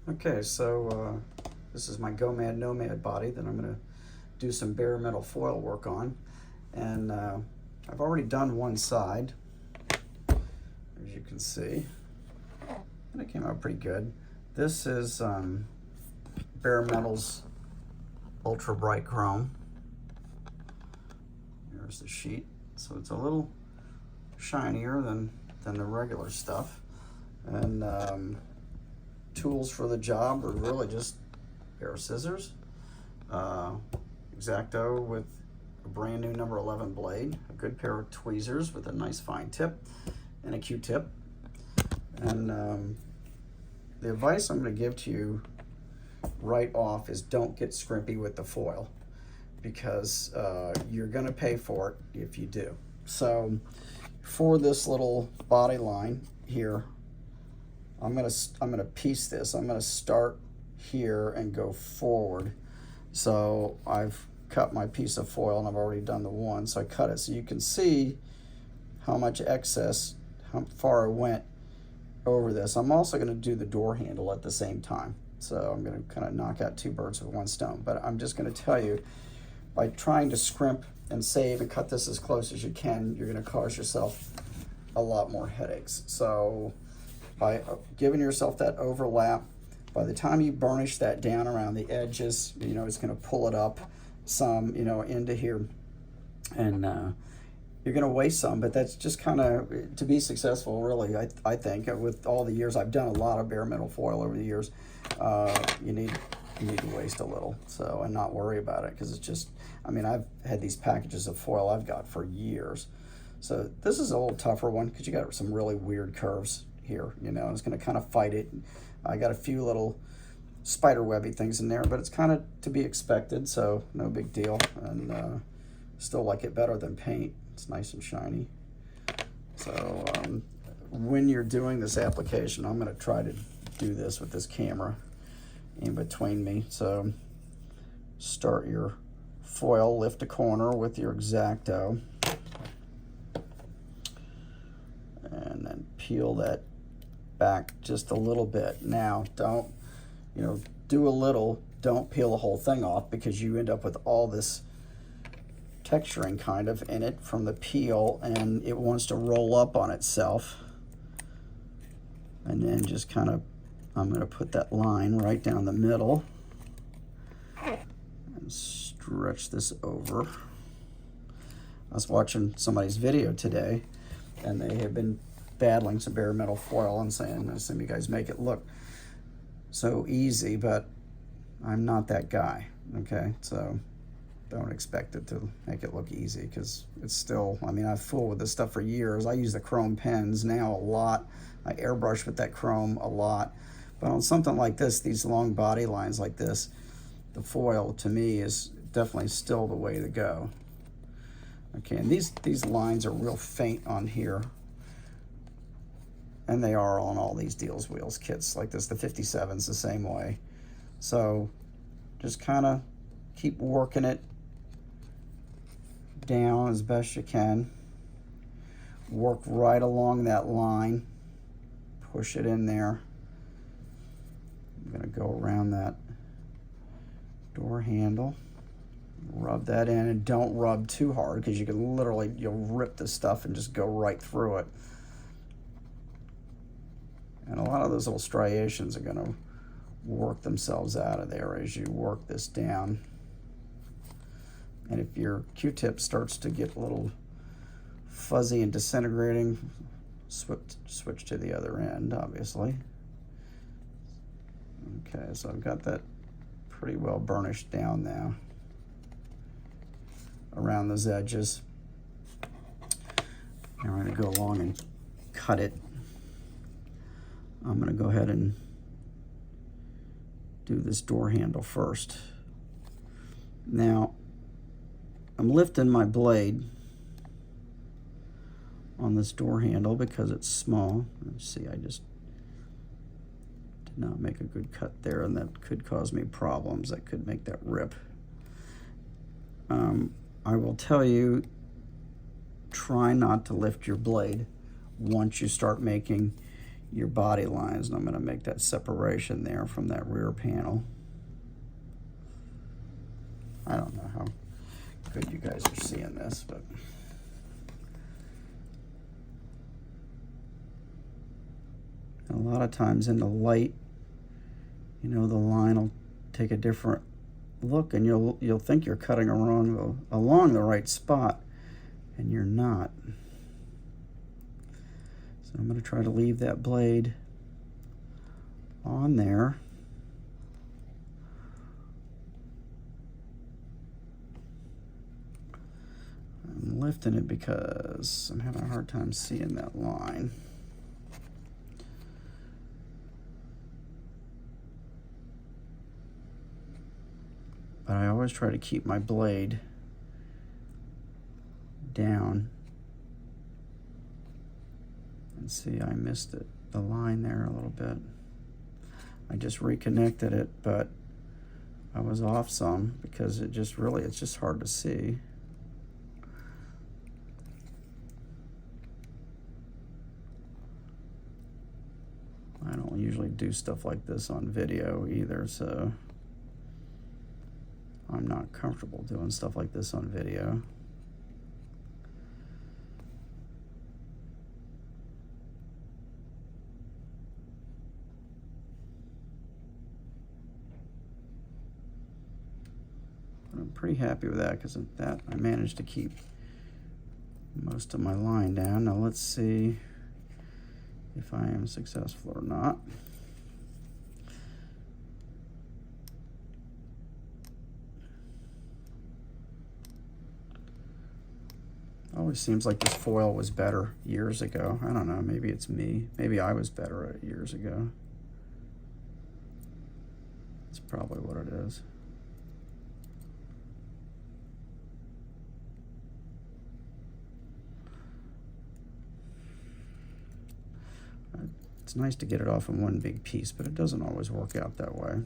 Okay, so this is my Gomad Nomad body that I'm going to do some bare metal foil work on. And I've already done one side, as you can see, and it came out pretty good. This is Bare Metal's Ultra Bright Chrome. Here's the sheet. So it's a little shinier than the regular stuff. And tools for the job are really just a pair of scissors, X-Acto with a brand new number 11 blade, a good pair of tweezers with a nice fine tip, and a Q-tip. And the advice I'm going to give to you right off is don't get scrimpy with the foil, because you're going to pay for it if you do. So for this little body line here, I'm gonna piece this. I'm gonna start here and go forward. So I've cut my piece of foil, and I've already done the one, so I cut it so you can see how much excess, how far I went over this. I'm also gonna do the door handle at the same time. So I'm gonna kind of knock out two birds with one stone. But I'm just gonna tell you, by trying to scrimp and save and cut this as close as you can, you're gonna cause yourself a lot more headaches. So by giving yourself that overlap, by the time you burnish that down around the edges, you know, it's going to pull it up some, you know, into here. And you're going to waste some, but that's just kind of, to be successful, really, I think, with all the years, I've done a lot of bare metal foil over the years, you need to waste a little, so, and not worry about it, because it's just, I mean, I've had these packages of foil I've got for years. So this is a little tougher one, because you got some really weird curves here, you know, it's going to kind of fight it. I got a few little spider webby things in there, but it's kind of to be expected, so no big deal. And still like it better than paint. It's nice and shiny. So when you're doing this application, I'm going to try to do this with this camera in between me. So start your foil, lift a corner with your X-Acto, and then peel that back just a little bit. Now, don't, you know, do a little, don't peel the whole thing off, because you end up with all this texturing kind of in it from the peel, and it wants to roll up on itself. And then just kind of, I'm going to put that line right down the middle and stretch this over. I was watching somebody's video today, and they have been battling some bare metal foil and saying, some of you guys make it look so easy, but I'm not that guy, okay? So don't expect it to make it look easy, because it's still, I mean, I've fooled with this stuff for years. I use the chrome pens now a lot. I airbrush with that chrome a lot. But on something like this, these long body lines like this, the foil to me is definitely still the way to go. Okay, and these lines are real faint on here, and they are on all these Deals Wheels kits like this. The 57's the same way. So just kind of keep working it down as best you can. Work right along that line. Push it in there. I'm going to go around that door handle. Rub that in, and don't rub too hard, because you can literally, you'll rip this stuff and just go right through it. And a lot of those little striations are going to work themselves out of there as you work this down. And if your Q-tip starts to get a little fuzzy and disintegrating, switch to the other end, obviously. Okay, so I've got that pretty well burnished down now around those edges. Now we're going to go along and cut it. I'm going to go ahead and do this door handle first. Now, I'm lifting my blade on this door handle because it's small. Let's see, I just did not make a good cut there, and that could cause me problems. That could make that rip. I will tell you, try not to lift your blade once you start making your body lines, and I'm going to make that separation there from that rear panel. I don't know how good you guys are seeing this, but a lot of times in the light, you know, the line will take a different look, and you'll think you're cutting along the right spot, and you're not. So I'm going to try to leave that blade on there. I'm lifting it because I'm having a hard time seeing that line. But I always try to keep my blade down. And see, I missed it, the line there a little bit. I just reconnected it, but I was off some because it's just hard to see. I don't usually do stuff like this on video either, so I'm not comfortable doing stuff like this on video. I'm pretty happy with that because of that I managed to keep most of my line down. Now let's see if I am successful or not. Always seems like this foil was better years ago. I don't know, maybe it's me. Maybe I was better at it years ago. That's probably what it is. It's nice to get it off in one big piece, but it doesn't always work out that way.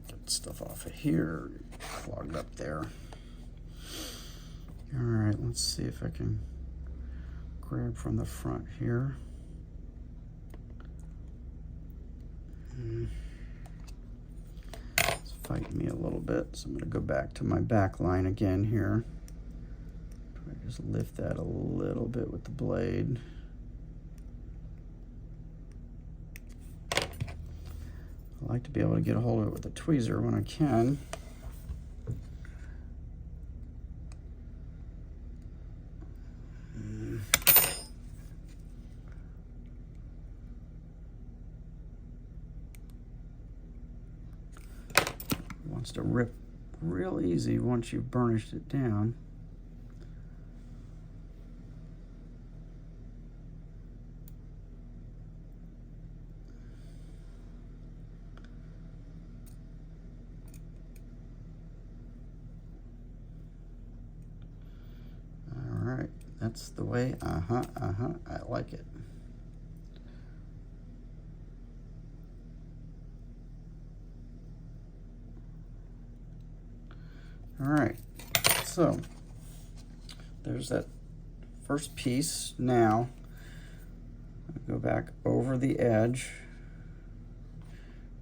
Get stuff off of here, clogged up there. All right, let's see if I can grab from the front here. It's fighting me a little bit, so I'm going to go back to my back line again here. Try to just lift that a little bit with the blade. I like to be able to get a hold of it with a tweezer when I can. Wants to rip real easy once you've burnished it down. All right, that's the way. I like it. All right, so there's that first piece. Now I'll go back over the edge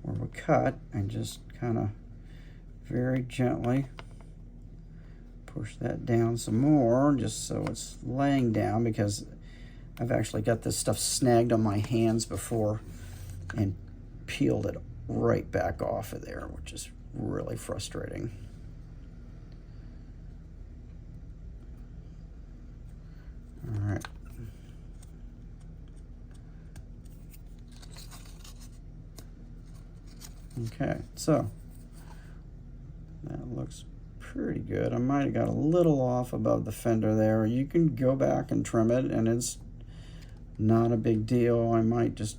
where we cut and just kind of very gently push that down some more, just so it's laying down, because I've actually got this stuff snagged on my hands before and peeled it right back off of there, which is really frustrating. All right. Okay, so that looks pretty good. I might have got a little off above the fender there. You can go back and trim it, and it's not a big deal. I might just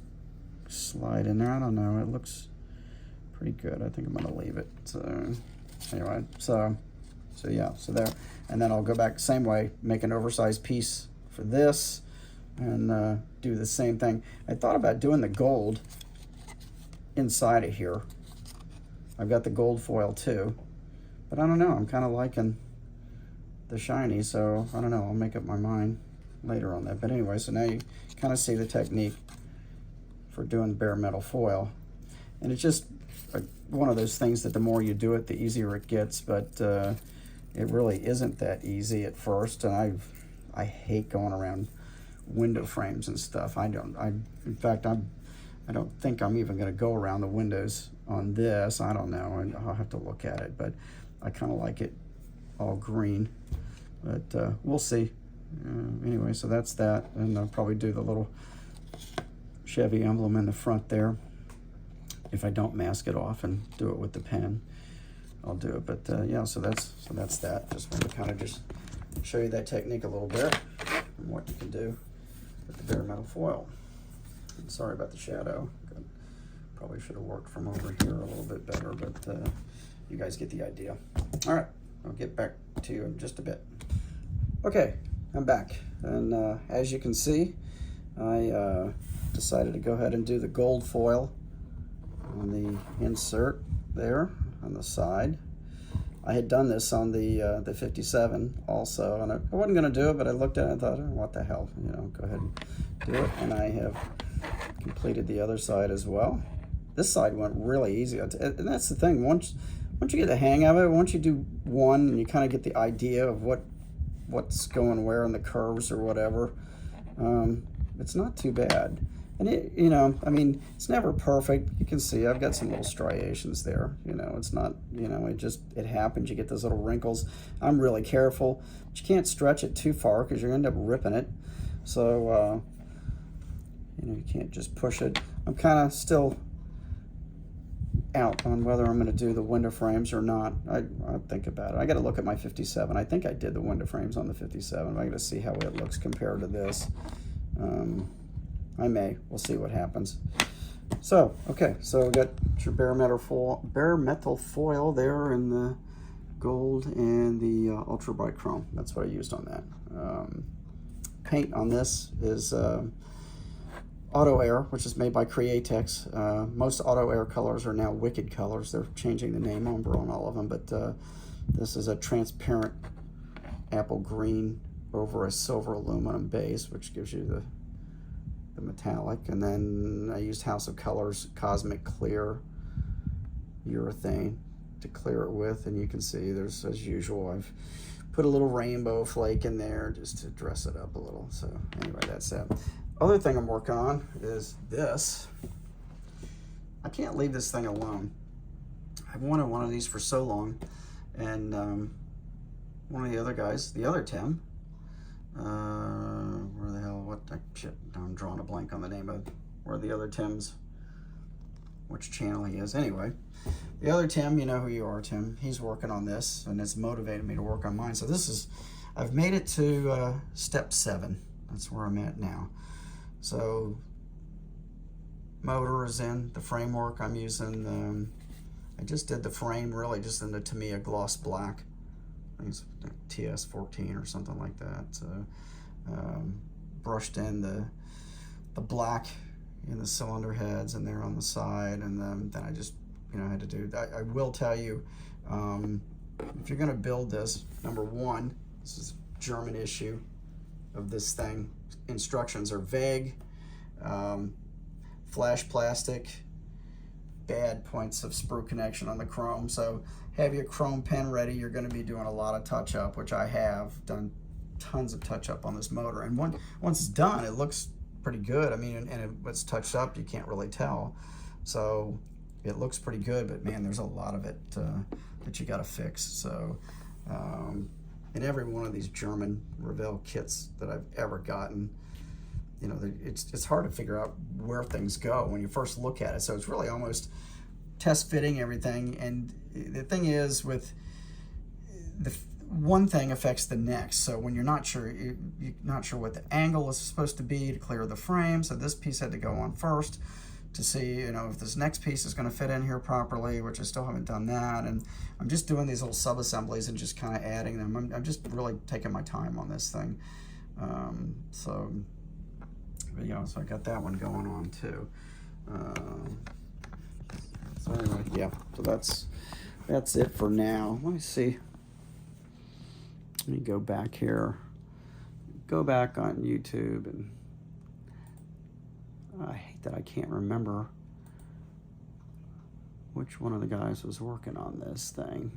slide in there. I don't know. It looks pretty good. I think I'm gonna leave it. So anyway, so yeah, so there. And then I'll go back the same way, make an oversized piece for this, and do the same thing. I thought about doing the gold inside of here. I've got the gold foil too, but I don't know, I'm kind of liking the shiny, so I don't know, I'll make up my mind later on that. But anyway, so now you kind of see the technique for doing bare metal foil. And it's just one of those things that the more you do it, the easier it gets, but it really isn't that easy at first. And I hate going around window frames and stuff. In fact, I don't think I'm even going to go around the windows on this. I don't know, and I'll have to look at it, but I kind of like it all green, but we'll see. Anyway, so that's that, and I'll probably do the little Chevy emblem in the front there. If I don't mask it off and do it with the pen, I'll do it. But yeah, so that's that. Just want to kind of just show you that technique a little bit and what you can do with the bare metal foil. I'm sorry about the shadow. Probably should have worked from over here a little bit better, but you guys get the idea. All right, I'll get back to you in just a bit. Okay, I'm back, and as you can see, I decided to go ahead and do the gold foil on the insert there on the side. I had done this on the 57 also, and I wasn't going to do it, but I looked at it and thought, oh, what the hell, you know, go ahead and do it. And I have completed the other side as well. This side went really easy, and that's the thing. Once you get the hang of it, once you do one and you kind of get the idea of what's going where in the curves or whatever, it's not too bad. And it, you know, I mean, it's never perfect. You can see I've got some little striations there. You know, it's not, you know, it happens. You get those little wrinkles. I'm really careful, but you can't stretch it too far because you end up ripping it. So, you know, you can't just push it. I'm kind of still out on whether I'm going to do the window frames or not. I'll think about it. I got to look at my 57. I think I did the window frames on the 57. I got to see how it looks compared to this. We'll see what happens. So, okay, so we got your bare metal foil there in the gold and the ultra bright chrome. That's what I used on that. Paint on this is Auto Air, which is made by Createx. Most Auto Air colors are now Wicked colors. They're changing the name on all of them, but this is a transparent apple green over a silver aluminum base, which gives you the metallic. And then I used House of Colors Cosmic Clear urethane to clear it with, and you can see there's, as usual, I've put a little rainbow flake in there just to dress it up a little. So anyway, that's that. Other thing I'm working on is this. I can't leave this thing alone. I've wanted one of these for so long, and one of the other guys, the other Tim, where the hell, shit, I'm drawing a blank on the name of where the other Tim's, which channel he is. Anyway, the other Tim, you know who you are, Tim. He's working on this, and it's motivated me to work on mine. So this is, I've made it to step 7. That's where I'm at now. So motor is in, the framework I'm using, I just did the frame really just in the Tamiya gloss black. I think it's like TS14 or something like that. So, brushed in the black in the cylinder heads and there on the side, and then I just, you know, had to do, I will tell you, if you're gonna build this, number one, this is German issue of this thing. Instructions are vague, flash plastic, bad points of sprue connection on the chrome. So have your chrome pen ready. You're going to be doing a lot of touch up, which I have done tons of touch up on this motor. And once it's done, it looks pretty good. I mean, and it's touched up, you can't really tell. So it looks pretty good, but man, there's a lot of it that you got to fix. So in every one of these German Revell kits that I've ever gotten, you know, it's hard to figure out where things go when you first look at it. So it's really almost test fitting everything. And the thing is, with the one thing affects the next. So when you're not sure what the angle is supposed to be to clear the frame. So this piece had to go on first to see, you know, if this next piece is going to fit in here properly, which I still haven't done that. And I'm just doing these little sub-assemblies and just kind of adding them. I'm just really taking my time on this thing. But, you know, so I got that one going on too. So anyway, yeah, so that's it for now. Let me see. Let me go back here. Go back on YouTube, and I hate that I can't remember which one of the guys was working on this thing.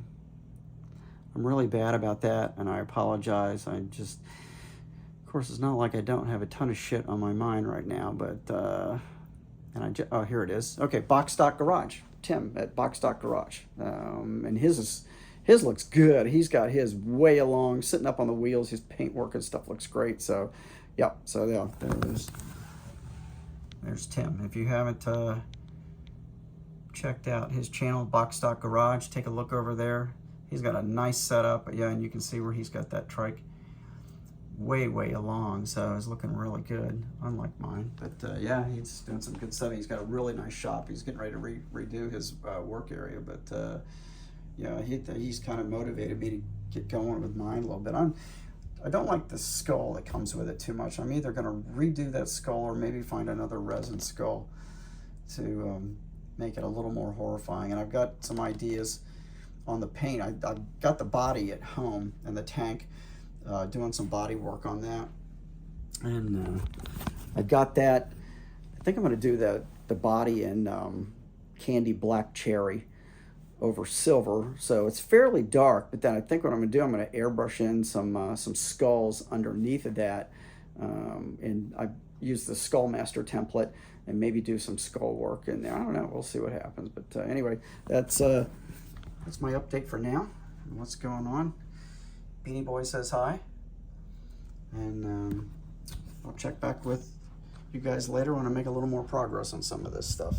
I'm really bad about that, and I apologize. I just, of course, it's not like I don't have a ton of shit on my mind right now, but, oh, here it is. Okay, Box Stock Garage. Tim at Box Stock Garage. And his looks good. He's got his way along, sitting up on the wheels. His paintwork and stuff looks great. So, yeah, so yeah, there it is. There's Tim. If you haven't checked out his channel, Box Stock Garage, take a look over there. He's got a nice setup, yeah, and you can see where he's got that trike way along, so it's looking really good, unlike mine. But yeah, he's doing some good stuff. He's got a really nice shop. He's getting ready to redo his work area, but yeah, he's kind of motivated me to get going with mine a little bit. I don't like the skull that comes with it too much. I'm either going to redo that skull or maybe find another resin skull to make it a little more horrifying. And I've got some ideas on the paint. I've got the body at home and the tank, doing some body work on that. And I've got that. I think I'm going to do the body in candy black cherry over silver, so it's fairly dark. But then I think what I'm going to do, I'm going to airbrush in some skulls underneath of that, and I use the Skullmaster template and maybe do some skull work in there. I don't know. We'll see what happens. But anyway, that's my update for now. And what's going on? Beanie Boy says hi, and I'll check back with you guys later when I make a little more progress on some of this stuff.